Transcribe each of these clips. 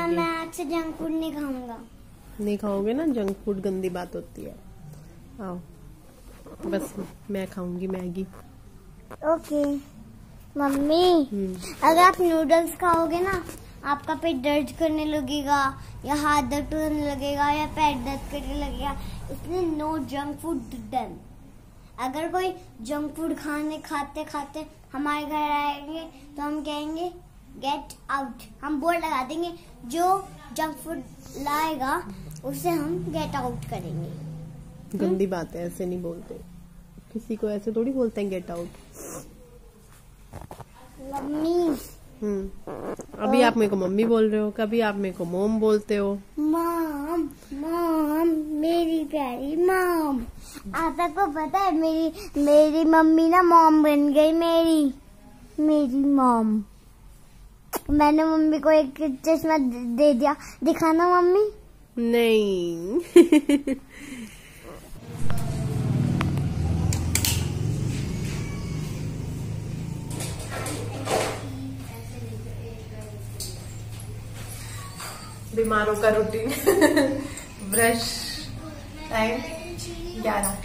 और मैं आज से जंक फूड नहीं खाऊंगा। नहीं खाओगे ना, जंक फूड गंदी बात होती है। आओ, बस मैं खाऊंगी मैगी। ओके मम्मी, अगर आप नूडल्स खाओगे ना, आपका पेट दर्द करने लगेगा या हाथ दर्द करने लगेगा या पेट दर्द करने लगेगा, इसलिए नो जंक फूड डन। अगर कोई जंक फूड खाते खाते हमारे घर आएंगे तो हम कहेंगे गेट आउट। हम बोर्ड लगा देंगे, जो जंक फूड लाएगा उसे हम गेट आउट करेंगे। गंदी बात है, ऐसे नहीं बोलते, किसी को ऐसे थोड़ी बोलते हैं गेट आउट। मम्मी अभी आप मेरे को मम्मी बोल रहे हो, कभी आप मेरे को मोम बोलते हो। मॉम मॉम, मेरी प्यारी मॉम। आता को पता है मेरी मम्मी ना मॉम बन गई, मेरी मॉम। मैंने मम्मी को एक चश्मा दे दिया, दिखाना मम्मी। नहीं बीमारों का रूटीन ब्रश टाइम 11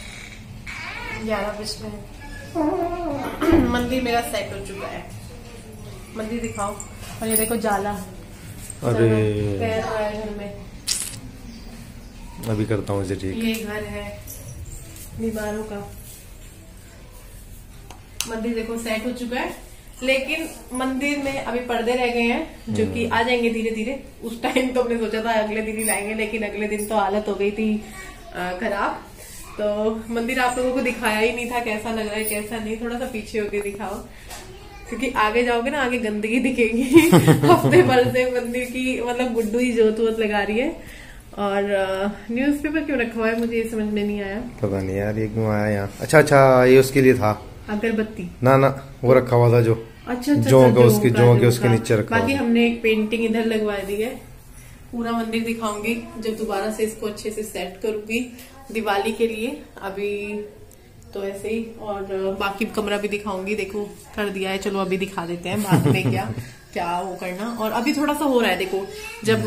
बज रहे हैं। मंदिर मेरा सेट हो चुका है। मंदिर दिखाओ। और ये देखो जाला, अरे पैर है घर में। अभी करता हूँ इसे ठीक। ये घर है बीमारों का। मंदिर देखो सेट हो चुका है, लेकिन मंदिर में अभी पर्दे रह गए हैं जो कि आ जाएंगे धीरे धीरे। उस टाइम तो हमने सोचा था अगले दिन ही लाएंगे, लेकिन अगले दिन तो हालत हो गई थी खराब। तो मंदिर आप लोगों को दिखाया ही नहीं था कैसा लग रहा है कैसा नहीं। थोड़ा सा पीछे होके दिखाओ, क्योंकि आगे जाओगे ना आगे गंदगी दिखेगी। हफ्ते भर से मंदिर की मतलब गुड्डू ही जोत वोत लगा रही है। और न्यूज़पेपर क्यों रखा हुआ है मुझे ये समझ में नहीं आया। पता नहीं यार ये क्यों आया यहाँ। अच्छा ये उसके लिए था। अगरबत्ती ना वो रखा हुआ था जो अच्छा जो के उसके नीचे रखा। बाकी हमने एक पेंटिंग इधर लगवा दी है। पूरा मंदिर दिखाऊंगी जब दोबारा से इसको अच्छे से सेट करूंगी दिवाली के लिए। अभी तो ऐसे ही, और बाकी कमरा भी दिखाऊंगी। देखो कर दिया है, चलो अभी दिखा देते हैं बाद में क्या वो करना। और अभी थोड़ा सा हो रहा है, देखो जब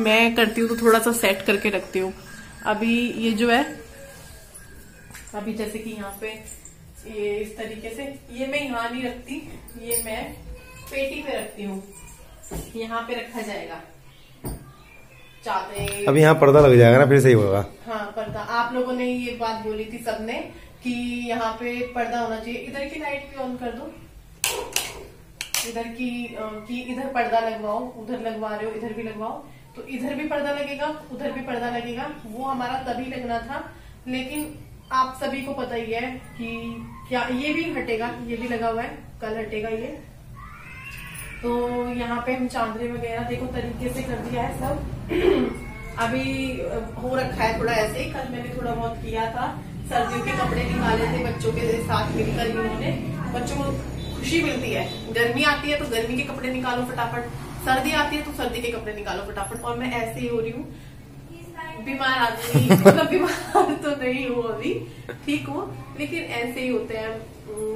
मैं करती हूँ तो थोड़ा सा सेट करके रखती हूँ। अभी ये जो है, अभी जैसे कि यहाँ पे ये इस तरीके से, ये मैं यहाँ नहीं रखती, ये मैं पेटी पे रखती हूँ। यहाँ पे रखा जाएगा चादरें। अभी यहाँ पर्दा लग जाएगा ना, फिर सही होगा। हाँ पर्दा, आप लोगों ने ये बात बोली थी सबने कि यहाँ पे पर्दा होना चाहिए। इधर की लाइट भी ऑन कर दो, इधर की कि इधर पर्दा लगवाओ, उधर लगवा रहे हो इधर भी लगवाओ, तो इधर भी पर्दा लगेगा उधर भी पर्दा लगेगा। वो हमारा तभी लगना था, लेकिन आप सभी को पता ही है कि क्या ये भी हटेगा, ये भी लगा हुआ है, कल हटेगा ये। तो यहाँ पे हम चांदरे वगैरह देखो तरीके से कर दिया है सब। अभी हो रखा है थोड़ा ऐसे ही। कल मैंने थोड़ा बहुत किया था, सर्दियों के कपड़े निकाले थे बच्चों के साथ मिलकर। इन्होंने, बच्चों को खुशी मिलती है, गर्मी आती है तो गर्मी के कपड़े निकालो फटाफट, सर्दी आती है तो सर्दी के कपड़े निकालो फटाफट। और मैं ऐसे ही हो रही हूँ, बीमार आदमी, मतलब बीमार तो नहीं हूँ अभी, ठीक हूँ, लेकिन ऐसे ही होते हैं।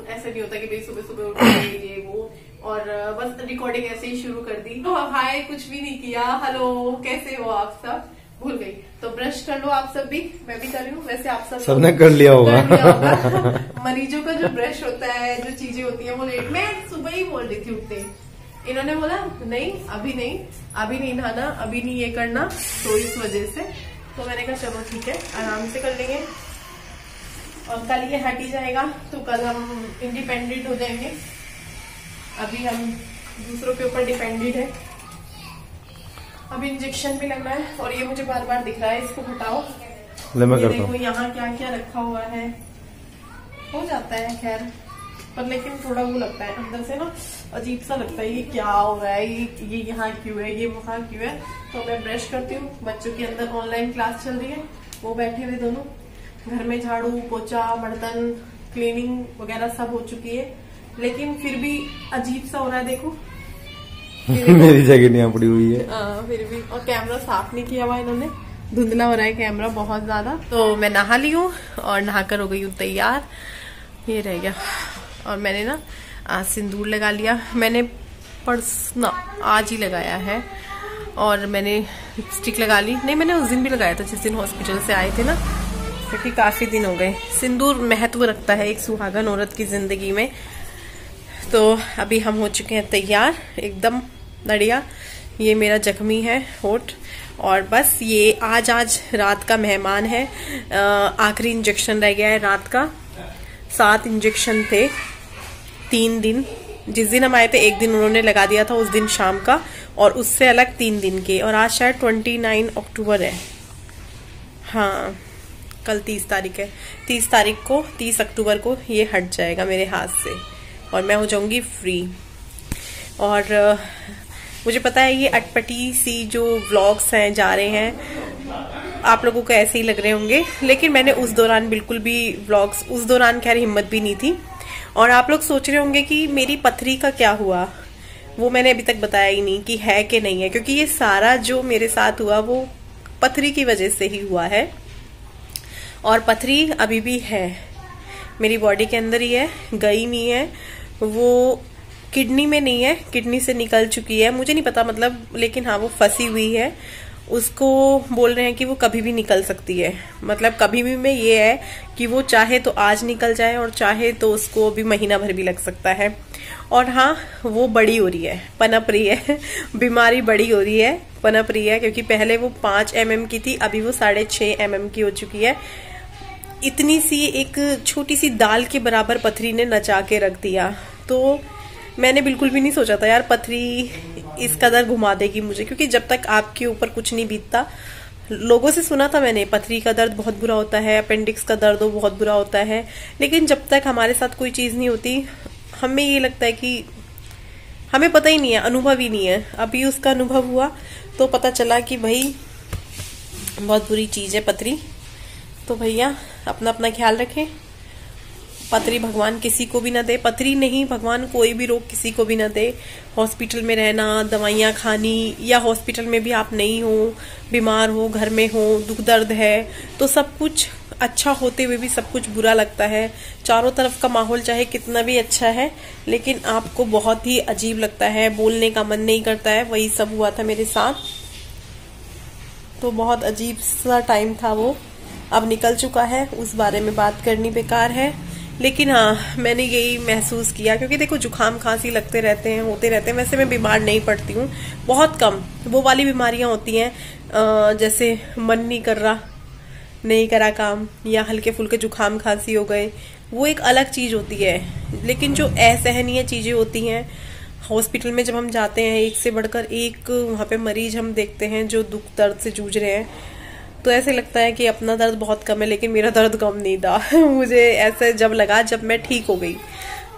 ऐसा नहीं होता कि भाई सुबह सुबह उठ गए ये वो, और बस रिकॉर्डिंग ऐसे ही शुरू कर दी। तो हाय कुछ भी नहीं किया, हेलो कैसे हो आप सब, भूल गई। तो ब्रश कर लो आप सब भी, मैं भी कर रही हूँ। वैसे आप सबने कर लिया होगा। मरीजों का जो ब्रश होता है, जो चीजें होती है वो लेट, मैं सुबह ही बोल रही थी उठते, इन्होंने बोला नहीं अभी नहीं नहाना, अभी नहीं ये करना, तो इस वजह से तो मैंने कहा चलो ठीक है आराम से कर लेंगे। और कल ये हट ही जाएगा तो कल हम इंडिपेंडेंट हो जाएंगे। अभी हम दूसरों के ऊपर डिपेंडेंट है। अभी इंजेक्शन भी लगना है, और ये मुझे बार बार दिख रहा है, इसको हटाओ। ये देखो यहाँ क्या क्या रखा हुआ है, हो जाता है खैर, पर लेकिन थोड़ा वो लगता है अंदर से ना, अजीब सा लगता है ये क्या हो रहा है, ये यहाँ क्यों है, ये वहाँ क्यों है। तो मैं ब्रश करती हूँ। बच्चों की अंदर ऑनलाइन क्लास चल रही है, वो बैठे हुए दोनों, घर में झाड़ू पोछा बर्तन क्लीनिंग वगैरह सब हो चुकी है, लेकिन फिर भी अजीब सा हो रहा है। देखो मेरी जगह नहीं पड़ी हुई है फिर भी। और कैमरा साफ नहीं किया हुआ इन्होंने, धुंधला हो रहा है कैमरा बहुत ज्यादा। तो मैं नहा ली हूँ और नहाकर हो गई हूँ तैयार। ये रह गया, और मैंने ना आज सिंदूर लगा लिया। मैंने आज ही लगाया है, और मैंने लिपस्टिक लगा ली। नहीं, मैंने उस दिन भी लगाया था जिस दिन हॉस्पिटल से आए थे ना, क्योंकि काफी दिन हो गए। सिंदूर महत्व रखता है एक सुहागन औरत की जिंदगी में। तो अभी हम हो चुके हैं तैयार एकदम बढ़िया। ये मेरा जख्मी है होठ, और बस ये आज रात का मेहमान है। आखिरी इंजेक्शन रह गया है रात का। 7 इंजेक्शन थे 3 दिन। जिस दिन हम आए थे एक दिन उन्होंने लगा दिया था, उस दिन शाम का, और उससे अलग 3 दिन के। और आज शायद 29 अक्टूबर है। हाँ, कल 30 तारीख है। 30 अक्टूबर को ये हट जाएगा मेरे हाथ से और मैं हो जाऊंगी फ्री। और मुझे पता है ये अटपटी सी जो व्लॉग्स हैं जा रहे हैं, आप लोगों को ऐसे ही लग रहे होंगे, लेकिन मैंने उस दौरान बिल्कुल भी व्लॉग्स, उस दौरान खैर हिम्मत भी नहीं थी। और आप लोग सोच रहे होंगे कि मेरी पथरी का क्या हुआ, वो मैंने अभी तक बताया ही नहीं कि है कि नहीं है, क्योंकि ये सारा जो मेरे साथ हुआ वो पथरी की वजह से ही हुआ है। और पथरी अभी भी है मेरी बॉडी के अंदर ही है, गई नहीं है। वो किडनी में नहीं है, किडनी से निकल चुकी है, मुझे नहीं पता मतलब, लेकिन हाँ वो फंसी हुई है। उसको बोल रहे हैं कि वो कभी भी निकल सकती है। मतलब कभी भी में ये है कि वो चाहे तो आज निकल जाए और चाहे तो उसको भी महीना भर भी लग सकता है। और हाँ, वो बड़ी हो रही है, पनप रही है बीमारी बड़ी हो रही है, पनप रही है, क्योंकि पहले वो 5 mm की थी, अभी वो 6.5 mm की हो चुकी है। इतनी सी एक छोटी सी दाल के बराबर पथरी ने नचा के रख दिया। तो मैंने बिल्कुल भी नहीं सोचा था यार पथरी इस कदर घुमा देगी मुझे, क्योंकि जब तक आपके ऊपर कुछ नहीं बीतता, लोगों से सुना था मैंने पथरी का दर्द बहुत बुरा होता है, अपेंडिक्स का दर्द बहुत बुरा होता है, लेकिन जब तक हमारे साथ कोई चीज नहीं होती हमें ये लगता है कि हमें पता ही नहीं है, अनुभव ही नहीं है। अभी उसका अनुभव हुआ तो पता चला कि भाई बहुत बुरी चीज है पथरी। तो भैया अपना अपना ख्याल रखें। पथरी भगवान किसी को भी ना दे, पथरी नहीं भगवान कोई भी रोग किसी को भी ना दे। हॉस्पिटल में रहना, दवाइयाँ खानी, या हॉस्पिटल में भी आप नहीं हो, बीमार हो, घर में हो, दुख दर्द है, तो सब कुछ अच्छा होते हुए भी सब कुछ बुरा लगता है। चारों तरफ का माहौल चाहे कितना भी अच्छा है, लेकिन आपको बहुत ही अजीब लगता है, बोलने का मन नहीं करता है। वही सब हुआ था मेरे साथ। तो बहुत अजीब सा टाइम था वो, अब निकल चुका है, उस बारे में बात करनी बेकार है। लेकिन हाँ, मैंने यही महसूस किया, क्योंकि देखो जुकाम खांसी लगते रहते हैं, होते रहते हैं। वैसे मैं बीमार नहीं पड़ती हूँ, बहुत कम। वो वाली बीमारियां होती हैं जैसे मन नहीं कर रहा, नहीं करा काम, या हल्के फुल्के जुकाम खांसी हो गए, वो एक अलग चीज होती है। लेकिन जो असहनीय चीजें होती हैं हॉस्पिटल में, जब हम जाते हैं, एक से बढ़कर एक वहां पे मरीज हम देखते हैं जो दुख दर्द से जूझ रहे हैं, तो ऐसे लगता है कि अपना दर्द बहुत कम है, लेकिन मेरा दर्द कम नहीं था मुझे ऐसे जब लगा, जब मैं ठीक हो गई,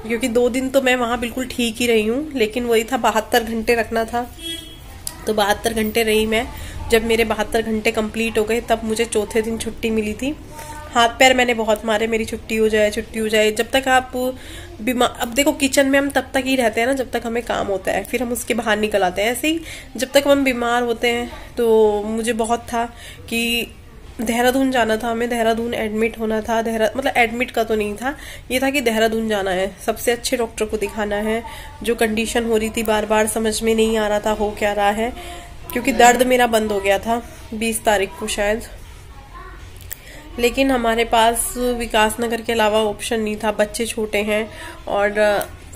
क्योंकि 2 दिन तो मैं वहां बिल्कुल ठीक ही रही हूँ, लेकिन वही था 72 घंटे रखना था। तो 72 घंटे रही मैं। जब मेरे 72 घंटे कंप्लीट हो गए तब मुझे चौथे दिन छुट्टी मिली थी। हाथ पैर मैंने बहुत मारे, मेरी छुट्टी हो जाए, छुट्टी हो जाए। जब तक आप बीमार, अब देखो किचन में हम तब तक ही रहते हैं ना जब तक हमें काम होता है, फिर हम उसके बाहर निकल आते हैं। ऐसे ही जब तक हम बीमार होते हैं, तो मुझे बहुत था कि देहरादून जाना था हमें, देहरादून एडमिट होना था। मतलब एडमिट का तो नहीं था, ये था कि देहरादून जाना है, सबसे अच्छे डॉक्टर को दिखाना है। जो कंडीशन हो रही थी बार बार समझ में नहीं आ रहा था हो क्या रहा है, क्योंकि दर्द मेरा बंद हो गया था 20 तारीख को शायद। लेकिन हमारे पास विकासनगर के अलावा ऑप्शन नहीं था, बच्चे छोटे हैं, और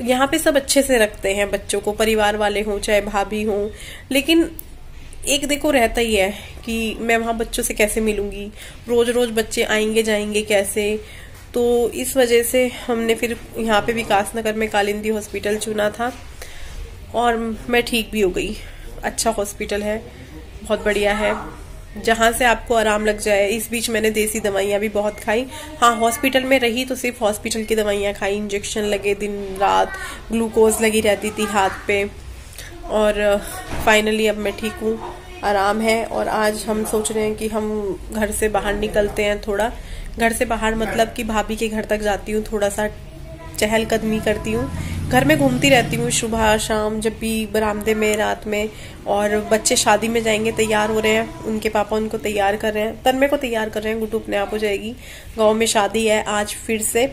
यहाँ पे सब अच्छे से रखते हैं बच्चों को, परिवार वाले हों चाहे भाभी हों। लेकिन एक देखो रहता ही है कि मैं वहां बच्चों से कैसे मिलूंगी, रोज रोज बच्चे आएंगे जाएंगे कैसे। तो इस वजह से हमने फिर यहाँ पे विकासनगर में कालिंदी हॉस्पिटल चुना था, और मैं ठीक भी हो गई। अच्छा हॉस्पिटल है, बहुत बढ़िया है, जहां से आपको आराम लग जाए। इस बीच मैंने देसी दवाइयां भी बहुत खाई। हाँ, हॉस्पिटल में रही तो सिर्फ हॉस्पिटल की दवाइयां खाई, इंजेक्शन लगे दिन रात, ग्लूकोज लगी रहती थी हाथ पे, और फाइनली अब मैं ठीक हूँ, आराम है। और आज हम सोच रहे हैं कि हम घर से बाहर निकलते हैं थोड़ा। घर से बाहर मतलब कि भाभी के घर तक जाती हूँ, थोड़ा सा चहलकदमी करती हूँ, घर में घूमती रहती हूँ सुबह शाम, जब भी बरामदे में, रात में। और बच्चे शादी में जाएंगे, तैयार हो रहे हैं, उनके पापा उनको तैयार कर रहे हैं, तन्मय को तैयार कर रहे हैं, गुड्डू अपने आप हो जाएगी। गांव में शादी है आज फिर से,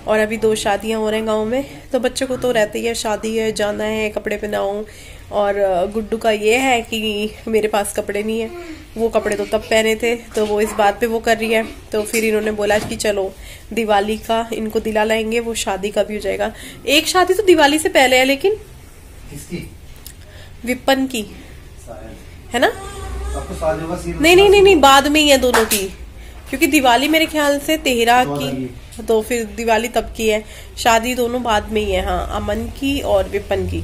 और अभी 2 शादियां हो रहे हैं गांव में, तो बच्चों को तो रहते ही है, शादी है, जाना है, कपड़े पहनाओ, और गुड्डू का ये है कि मेरे पास कपड़े नहीं है, वो कपड़े तो तब पहने थे, तो वो इस बात पे वो कर रही है। तो फिर इन्होंने बोला कि चलो दिवाली का इनको दिला लाएंगे, वो शादी का भी हो जाएगा। एक शादी तो दिवाली से पहले है, लेकिन किसकी? विपन की है ना? आपको शादी होगा सीन? नहीं, बाद में ही है दोनों की, क्योंकि दिवाली मेरे ख्याल से 13 की, तो फिर दिवाली तब की है, शादी दोनों बाद में ही है। हाँ, अमन की और विपन की।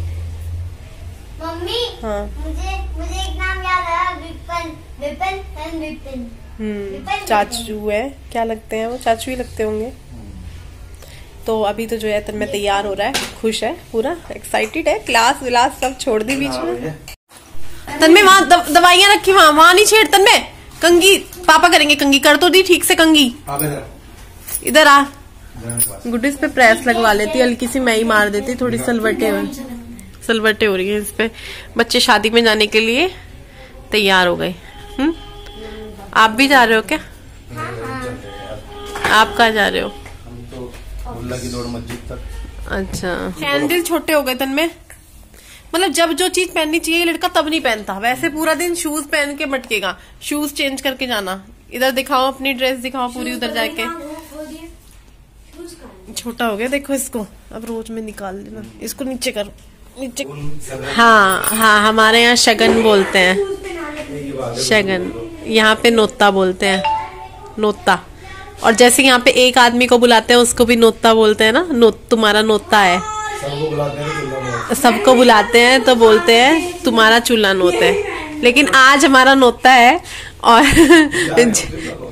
मम्मी, हाँ, मुझे एक नाम याद आया, विपन एंड विपिन। चाचू है, क्या लगते हैं वो? चाचू ही लगते होंगे। तो अभी तो जो है तन्मय तैयार हो रहा है, खुश है, पूरा एक्साइटेड है, क्लास विलास सब छोड़ दी बीच में। तन्मय वहाँ दवाइयाँ रखी, वहाँ नहीं छेड़ तन्मय, कंगी पापा करेंगे, कंगी कर तो दी ठीक से कंगी। इधर आ। गुड्डू इस पे प्रेस लगवा लेती, हल्की सी मैं ही मार देती, थोड़ी सलवटे हो रही है इस पे। बच्चे शादी में जाने के लिए तैयार हो गए। आप भी जा रहे हो क्या? आप कहाँ जा रहे हो? की दौड़ मस्जिद तक। अच्छा, सैंडल छोटे हो गए तन्मय, मतलब जब जो चीज पहननी चाहिए लड़का तब नहीं पहनता, वैसे पूरा दिन शूज पहन के मटकेगा। शूज चेंज करके जाना। इधर दिखाओ अपनी ड्रेस, दिखाओ पूरी, उधर जाके। छोटा हो गया देखो इसको, अब रोज में निकाल देना इसको, नीचे करो, नीचे। हाँ, हमारे यहाँ शगन बोलते हैं, शगन। यहाँ पे नोता बोलते हैं, नोता। और जैसे यहाँ पे एक आदमी को बुलाते हैं उसको भी नोता बोलते हैं ना, तुम्हारा नोता है। सबको बुलाते हैं तो बोलते हैं तुम्हारा चूल्हा नोत है, लेकिन आज हमारा नोता है। और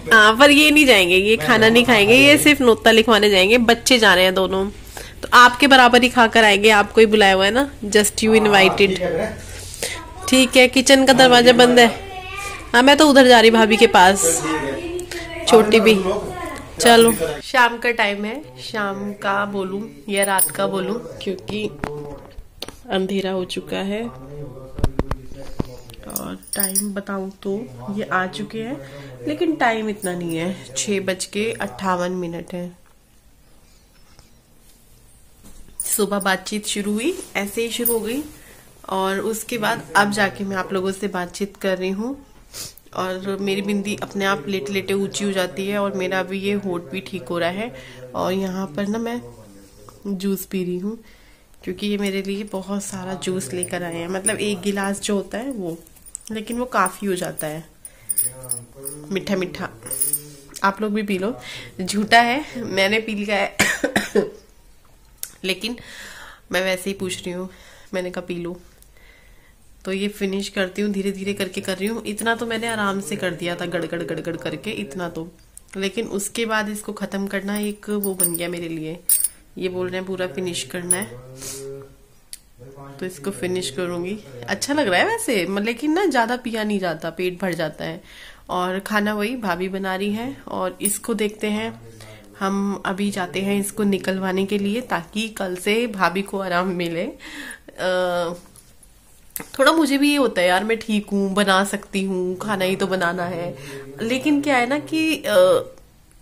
हाँ, पर ये नहीं जाएंगे, ये खाना नहीं खाएंगे, ये सिर्फ नोता लिखवाने जाएंगे। बच्चे जा रहे हैं दोनों, तो आपके बराबर ही खाकर आएंगे, आपको ही बुलाया हुआ है ना, जस्ट यू इनवाइटेड। ठीक है, किचन का दरवाजा बंद है। हाँ, मैं तो उधर जा रही भाभी के पास, छोटी भी। चलो, शाम का टाइम है, शाम का बोलूं या रात का बोलूं, क्योंकि अंधेरा हो चुका है। और टाइम बताऊं तो ये आ चुके हैं, लेकिन टाइम इतना नहीं है, 6:58 है। सुबह बातचीत शुरू हुई, ऐसे ही शुरू हो गई, और उसके बाद अब जाके मैं आप लोगों से बातचीत कर रही हूँ। और मेरी बिंदी अपने आप लेटे लेटे ऊंची हो जाती है, और मेरा अभी ये होठ भी ठीक हो रहा है। और यहाँ पर ना मैं जूस पी रही हूँ, क्योंकि ये मेरे लिए बहुत सारा जूस लेकर आए हैं, मतलब 1 गिलास जो होता है वो, लेकिन वो काफी हो जाता है, मीठा मीठा। आप लोग भी पी लो, झूठा है, मैंने पी लिया है। लेकिन मैं वैसे ही पूछ रही हूँ, मैंने कहा पी लो। तो ये फिनिश करती हूँ, धीरे धीरे करके कर रही हूँ। इतना तो मैंने आराम से कर दिया था, गड़गड़ गड़गड़ करके, इतना तो, लेकिन उसके बाद इसको खत्म करना एक वो बन गया मेरे लिए। ये बोल रहे हैं पूरा फिनिश करना है, तो इसको फिनिश करूंगी। अच्छा लग रहा है वैसे, लेकिन ना ज्यादा पिया नहीं जाता, पेट भर जाता है। और खाना वही भाभी बना रही है, और इसको देखते हैं। हम अभी जाते हैं इसको निकलवाने के लिए, ताकि कल से भाभी को आराम मिले। थोड़ा मुझे भी ये होता है यार, मैं ठीक हूँ, बना सकती हूँ, खाना ही तो बनाना है, लेकिन क्या है ना कि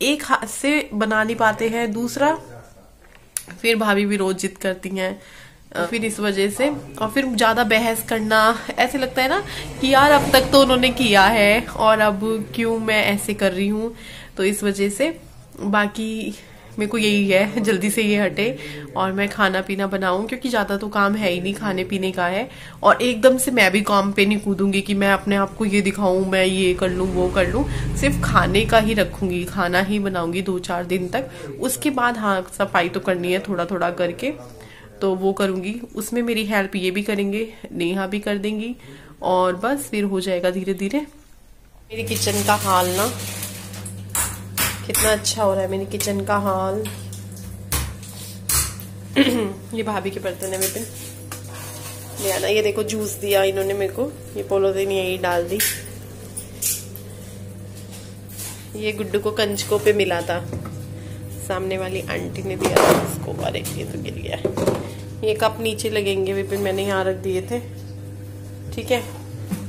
एक हाथ से बना नहीं पाते हैं, दूसरा फिर भाभी भी रोज जिद करती हैं, फिर इस वजह से, और फिर ज्यादा बहस करना, ऐसे लगता है ना कि यार अब तक तो उन्होंने किया है और अब क्यों मैं ऐसे कर रही हूँ। तो इस वजह से बाकी मेरे को यही है, जल्दी से ये हटे और मैं खाना पीना बनाऊं, क्योंकि ज्यादा तो काम है ही नहीं, खाने पीने का है। और एकदम से मैं भी काम पे नहीं कूदूंगी कि मैं अपने आप को ये दिखाऊं, मैं ये कर लूं वो कर लूं। सिर्फ खाने का ही रखूंगी, खाना ही बनाऊंगी 2-4 दिन तक। उसके बाद हाँ, सफाई तो करनी है थोड़ा थोड़ा करके, तो वो करूंगी। उसमें मेरी हेल्प ये भी करेंगे, नेहा भी कर देंगी, और बस फिर हो जाएगा धीरे धीरे। मेरी किचन का हाल ना कितना अच्छा हो रहा है, मेरी किचन का हाल। ये भाभी के बर्तन है, विपिन ले आना। ये देखो जूस दिया इन्होंने मेरे को, ये पोलोथीन यही डाल दी। ये गुड्डू को कंचकों पे मिला था, सामने वाली आंटी ने दिया था इसको। अरे ये तो गिर गया। ये कप नीचे लगेंगे विपिन, मैंने यहाँ रख दिए थे, ठीक है।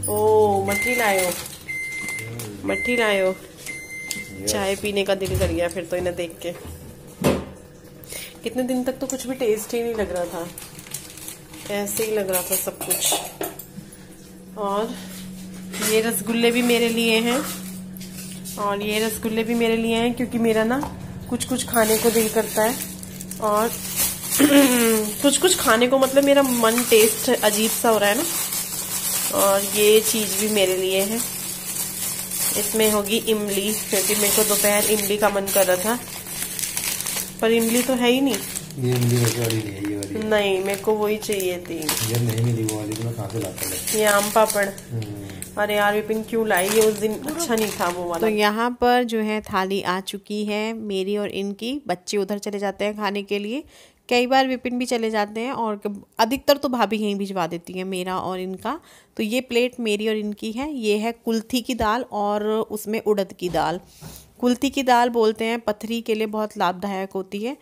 ओ मट्ठी लाए हो, मट्ठी लाए हो। चाय पीने का दिल कर गया फिर तो इन्हें देख के। कितने दिन तक तो कुछ भी टेस्ट ही नहीं लग रहा था, ऐसे ही लग रहा था सब कुछ। और ये रसगुल्ले भी मेरे लिए हैं, और ये रसगुल्ले भी मेरे लिए हैं क्योंकि मेरा ना कुछ कुछ खाने को दिल करता है, और कुछ कुछ खाने को मतलब मेरा मन टेस्ट अजीब सा हो रहा है ना। और ये चीज भी मेरे लिए है, इसमें होगी इमली, क्योंकि मेरे को दोपहर इमली का मन कर रहा था, पर इमली तो है ही नहीं। ये इमली वैसे वाली नहीं है, ये वाली नहीं, मेरे को वही चाहिए थी। ये नहीं मिली वो वाली, तो मैं कहाँ से लाता हूँ। ये आम पापड़, अरे यार विपिन क्यों लाई, ये उस दिन अच्छा नहीं था वो वाला। तो यहाँ पर जो है थाली आ चुकी है मेरी और इनकी। बच्चे उधर चले जाते हैं खाने के लिए, कई बार विपिन भी चले जाते हैं, और अधिकतर तो भाभी यहीं भिजवा देती है मेरा और इनका। तो ये प्लेट मेरी और इनकी है। ये है कुल्थी की दाल और उसमें उड़द की दाल। कुल्थी की दाल बोलते हैं पथरी के लिए बहुत लाभदायक होती है,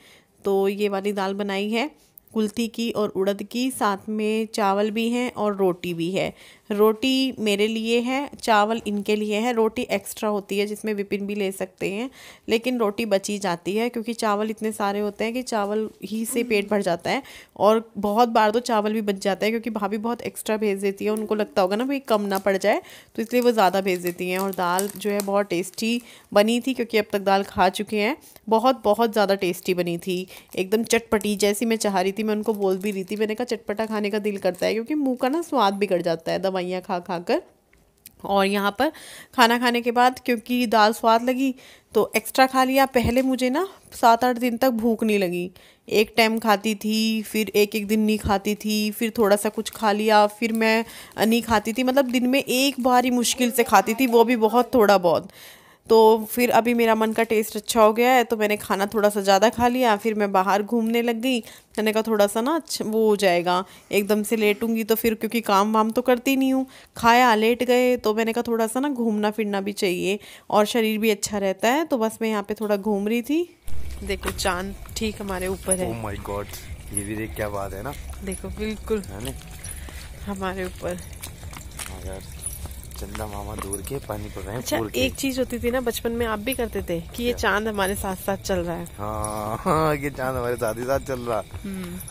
तो ये वाली दाल बनाई है कुल्थी की और उड़द की। साथ में चावल भी हैं और रोटी भी है। रोटी मेरे लिए है, चावल इनके लिए है। रोटी एक्स्ट्रा होती है जिसमें विपिन भी ले सकते हैं, लेकिन रोटी बची जाती है क्योंकि चावल इतने सारे होते हैं कि चावल ही से पेट भर जाता है। और बहुत बार तो चावल भी बच जाता है क्योंकि भाभी बहुत एक्स्ट्रा भेज देती है, उनको लगता होगा ना भाई कम ना पड़ जाए, तो इसलिए वो ज़्यादा भेज देती हैं। और दाल जो है बहुत टेस्टी बनी थी, क्योंकि अब तक दाल खा चुके हैं। बहुत बहुत ज़्यादा टेस्टी बनी थी, एकदम चटपटी जैसी मैं चाह रही थी। मैं उनको बोल भी रही थी, मैंने कहा चटपटा खाने का दिल करता है क्योंकि मुंह का ना स्वाद बिगड़ जाता है दवाइयाँ खा खा कर। और यहाँ पर खाना खाने के बाद क्योंकि दाल स्वाद लगी तो एक्स्ट्रा खा लिया। पहले मुझे ना 7-8 दिन तक भूख नहीं लगी, एक टाइम खाती थी, फिर एक दिन नहीं खाती थी, फिर थोड़ा सा कुछ खा लिया, फिर मैं नहीं खाती थी। मतलब दिन में एक बार ही मुश्किल से खाती थी, वो भी बहुत थोड़ा बहुत। तो फिर अभी मेरा मन का टेस्ट अच्छा हो गया है, तो मैंने खाना थोड़ा सा ज़्यादा खा लिया। फिर मैं बाहर घूमने लग गई, मैंने कहा थोड़ा सा ना वो हो जाएगा, एकदम से लेटूंगी तो फिर क्योंकि काम वाम तो करती नहीं हूँ, खाया लेट गए, तो मैंने कहा थोड़ा सा ना घूमना फिरना भी चाहिए और शरीर भी अच्छा रहता है। तो बस मैं यहाँ पे थोड़ा घूम रही थी। देखो चांद ठीक हमारे ऊपर है। ओह माय गॉड, ये भी देख क्या बात है ना। देखो बिल्कुल हमारे ऊपर। चंदा मामा दूर के पानी पड़ रहे हैं। अच्छा एक चीज होती थी ना बचपन में, आप भी करते थे कि ये चांद हमारे साथ साथ चल रहा है। हाँ, ये चांद हमारे साथ ही साथ चल रहा।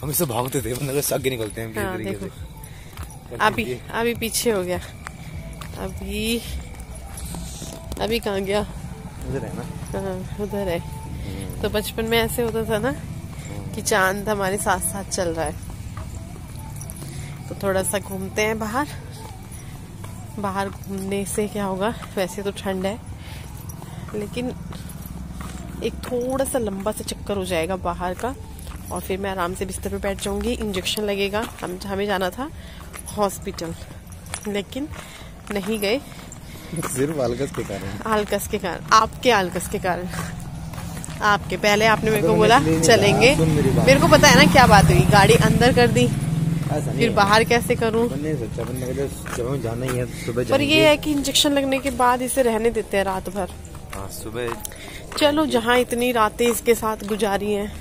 हम इससे भागते थे, मतलब सग निकलते हैं। हाँ, देखो अभी पीछे हो गया। अभी कहाँ गया? उधर है ना। हाँ उधर है। तो बचपन में ऐसे होता था ना कि चांद हमारे साथ साथ चल रहा है। तो थोड़ा सा घूमते हैं बाहर। बाहर घूमने से क्या होगा, वैसे तो ठंड है लेकिन एक थोड़ा सा लंबा सा चक्कर हो जाएगा बाहर का, और फिर मैं आराम से बिस्तर पे बैठ जाऊंगी। इंजेक्शन लगेगा, हमें जाना था हॉस्पिटल लेकिन नहीं गए, सिर्फ आलकस के कारण। आलकस के कारण, आपके आलकस के कारण। आपके पहले आपने मेरे को बोला चलेंगे, मेरे को पता है ना क्या बात हुई, गाड़ी अंदर कर दी, फिर बाहर कैसे करूं। जाना ही है सुबह। पर ये है कि इंजेक्शन लगने के बाद इसे रहने देते हैं रात भर। सुबह चलो जहाँ इतनी रातें इसके साथ गुजारी हैं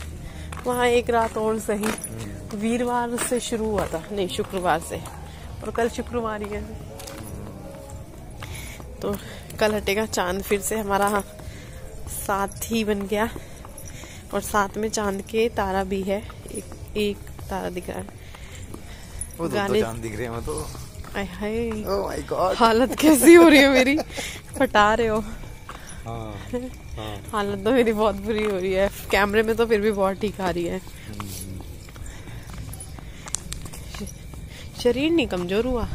वहाँ एक रात और सही। वीरवार से शुरू हुआ था, नहीं शुक्रवार से, और कल शुक्रवार ही है, तो कल हटेगा चांद। फिर से हमारा साथ ही बन गया, और साथ में चांद के तारा भी है, एक तारा दिख रहा है। गाने चांद दिख रहे हैं तो। ओह माय गॉड, हालत कैसी हो रही है मेरी, फटा रहे हो। हालत तो मेरी बहुत बुरी हो रही है, कैमरे में तो फिर भी बहुत ठीक आ रही है। शरीर नहीं कमजोर हुआ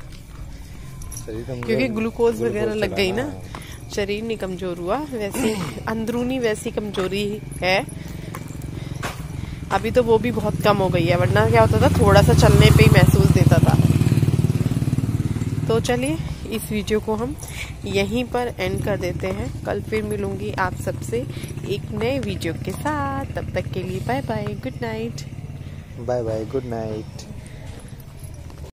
क्योंकि ग्लूकोज वगैरह लग गई ना, शरीर नहीं कमजोर हुआ, वैसी अंदरूनी वैसी कमजोरी है। अभी तो वो भी बहुत कम हो गई है, वरना क्या होता था थोड़ा सा चलने पे ही महसूस देता था। तो चलिए इस वीडियो को हम यहीं पर एंड कर देते हैं। कल फिर मिलूंगी आप सबसे एक नए वीडियो के साथ। तब तक के लिए bye bye, good night. Bye bye, good night.